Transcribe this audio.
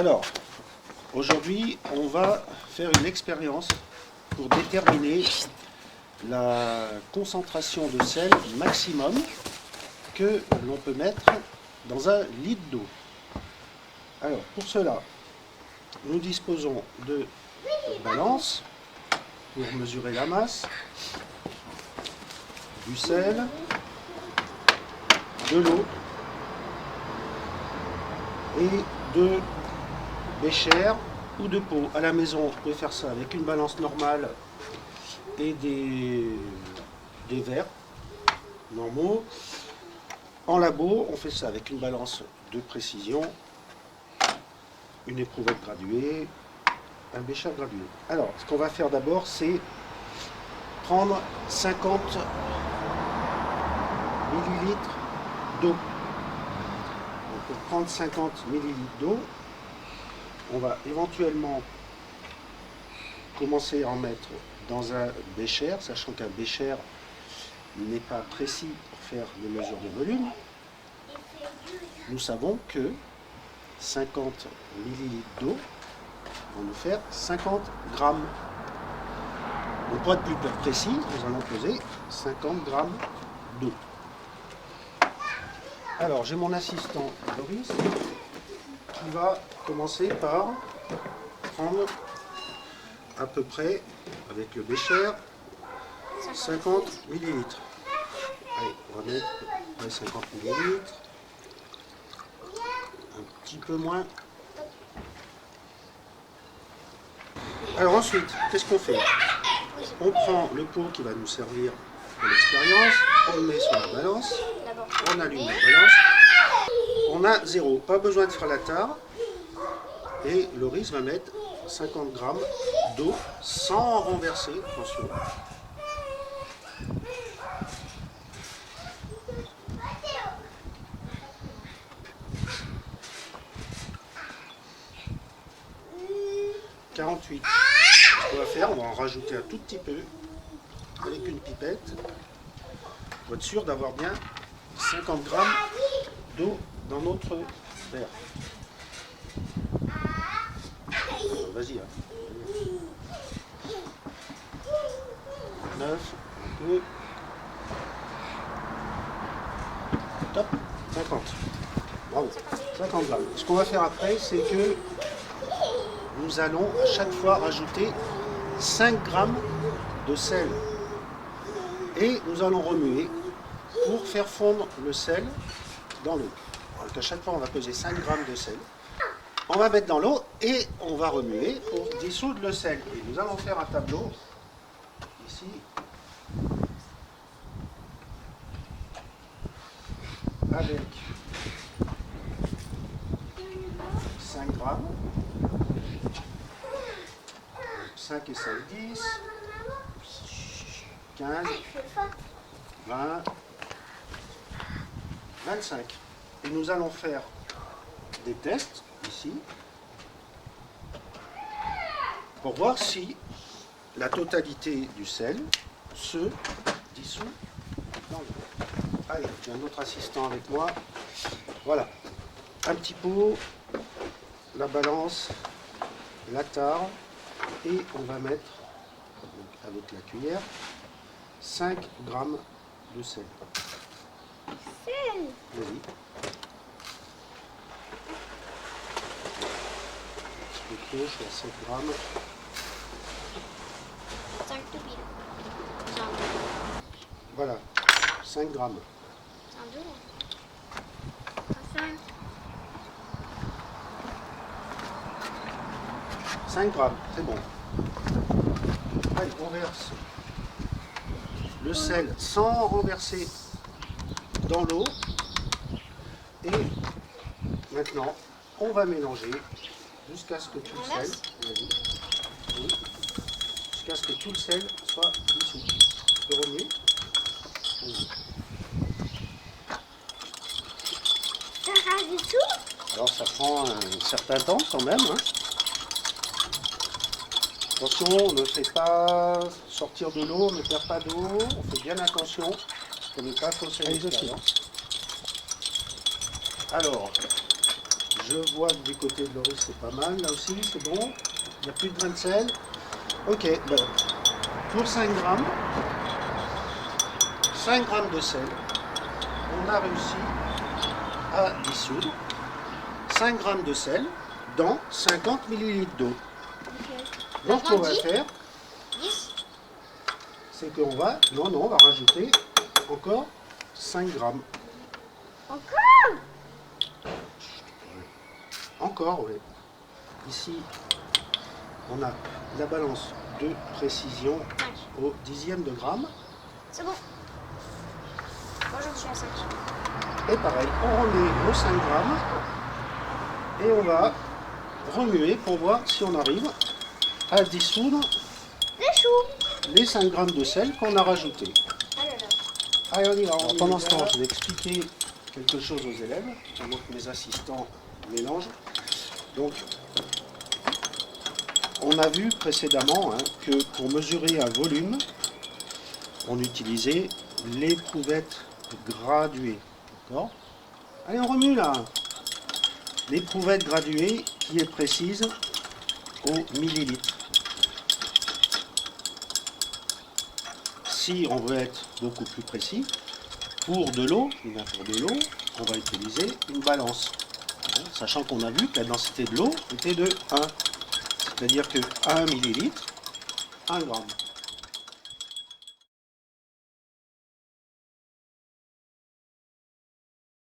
Alors, aujourd'hui, on va faire une expérience pour déterminer la concentration de sel maximum que l'on peut mettre dans un litre d'eau. Alors, pour cela, nous disposons de balances pour mesurer la masse, du sel, de l'eau et de bécher ou de pot. À la maison, on peut faire ça avec une balance normale et des verres normaux. En labo, on fait ça avec une balance de précision, une éprouvette graduée, un bécher gradué. Alors, ce qu'on va faire d'abord, c'est prendre 50 millilitres d'eau. Donc, pour prendre 50 millilitres d'eau, on va éventuellement commencer à en mettre dans un bécher, sachant qu'un bécher n'est pas précis pour faire des mesures de volume. Nous savons que 50 millilitres d'eau vont nous faire 50 grammes. Donc pour être plus précis, nous allons peser 50 grammes d'eau. Alors j'ai mon assistant Doris qui va commencer par prendre à peu près, avec le bécher, 50 millilitres. Allez, on va mettre à peu près 50 millilitres. Un petit peu moins. Alors ensuite, qu'est-ce qu'on fait? On prend le pot qui va nous servir pour l'expérience, on le met sur la balance, on allume la balance, on a 0, pas besoin de faire la tare, et Loris va mettre 50 grammes d'eau sans renverser, attention. Ce qu'on va faire, on va en rajouter un tout petit peu avec une pipette pour être sûr d'avoir bien 50 grammes d'eau dans notre verre. Vas-y. 9, 2, top, 50. Bravo, 50 grammes. Ce qu'on va faire après, c'est que nous allons à chaque fois rajouter 5 grammes de sel. Et nous allons remuer pour faire fondre le sel dans l'eau. Donc à chaque fois, on va peser 5 grammes de sel. On va mettre dans l'eau et on va remuer pour dissoudre le sel. Et nous allons faire un tableau ici. Avec 5 grammes. 5 et 5, 10, 15, 20, 25. Et nous allons faire des tests ici pour voir si la totalité du sel se dissout dans l'eau. Allez, j'ai un autre assistant avec moi. Voilà, un petit pot, la balance, la tare. Et on va mettre, donc avec la cuillère, 5 grammes de sel. Sel. Vas-y. Un petit peu trop, je suis à 7 grammes. 5 tout pile. Voilà, 5 grammes. 5 grammes, c'est bon. Allez, on verse le sel sans renverser dans l'eau. Et maintenant, on va mélanger jusqu'à ce que tout le sel, jusqu'à ce que tout le sel soit dissous. Tu peux remuer? Ça rase dessous? Alors ça prend un certain temps quand même. Hein. Attention, ne fait pas sortir de l'eau, ne perd pas d'eau, on fait bien attention pour ne pas fausser l'expérience. Alors, Je vois que du côté de Loris c'est pas mal. Là aussi c'est bon. Il n'y a plus de grains de sel. Ok, ben, pour 5 grammes de sel, on a réussi à dissoudre 5 grammes de sel dans 50 millilitres d'eau. Ok. Donc ce qu'on va Maintenant, faire, 10. c'est qu'on va, on va rajouter encore 5 grammes. Encore? Encore, oui. Ici, on a la balance de précision 5. au dixième de gramme. C'est bon. Moi, j'en suis à 5. Et pareil, on remet nos 5 grammes et on va remuer pour voir si on arrive à dissoudre Les choux. les 5 grammes de sel qu'on a rajouté. Ah là là. Allez, on y va. Alors, pendant ce temps, je vais expliquer quelque chose aux élèves, pendant que mes assistants mélangent. Donc, on a vu précédemment que pour mesurer un volume, on utilisait l'éprouvette graduée. D'accord ? Allez, on remue là. L'éprouvette graduée qui est précise au millilitre. Si on veut être beaucoup plus précis, pour de l'eau, on va utiliser une balance. Sachant qu'on a vu que la densité de l'eau était de 1. C'est-à-dire que 1 millilitre, 1 gramme.